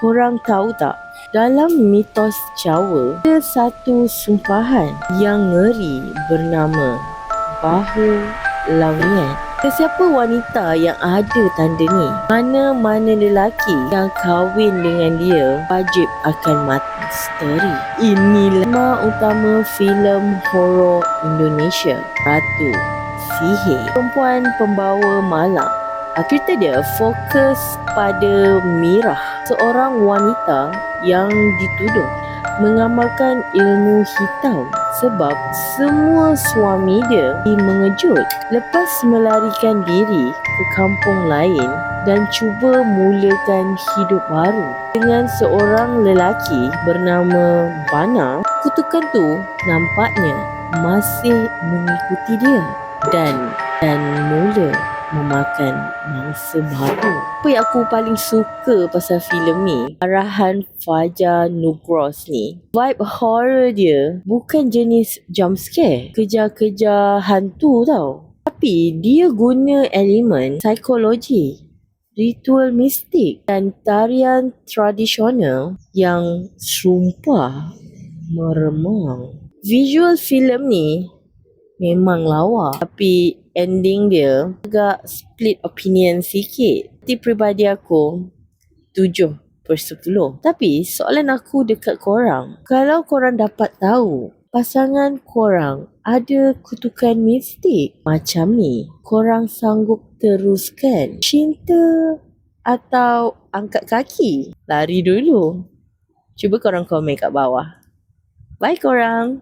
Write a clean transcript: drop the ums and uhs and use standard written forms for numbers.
korang tahu tak, dalam mitos Jawa ada satu sumpahan yang ngeri bernama Bahu Laungan. Sesiapa wanita yang ada tanda ni, mana-mana lelaki yang kahwin dengan dia wajib akan mati. Misteri. Inilah tema utama filem horor Indonesia, Ratu Sihir. Perempuan pembawa malam. Cerita dia fokus pada Mirah, seorang wanita yang dituduh mengamalkan ilmu hitam sebab semua suami dia mengejut lepas melarikan diri ke kampung lain dan cuba mulakan hidup baru dengan seorang lelaki bernama Bana. Kutukan tu nampaknya masih mengikuti dia dan mula memakan mangsa baru. Apa yang aku paling suka pasal filem ni, arahan Fajar Nugros ni, vibe horror dia bukan jenis jump scare, kejar-kejar hantu tau, tapi dia guna elemen psikologi, ritual mistik dan tarian tradisional yang sumpah meremang. Visual filem ni memang lawa, tapi ending dia agak split opinion sikit. Di peribadi aku 7/10. Tapi soalan aku dekat korang, kalau korang dapat tahu pasangan korang ada kutukan mistik macam ni, korang sanggup teruskan cinta atau angkat kaki lari dulu? Cuba korang komen kat bawah. Bye korang.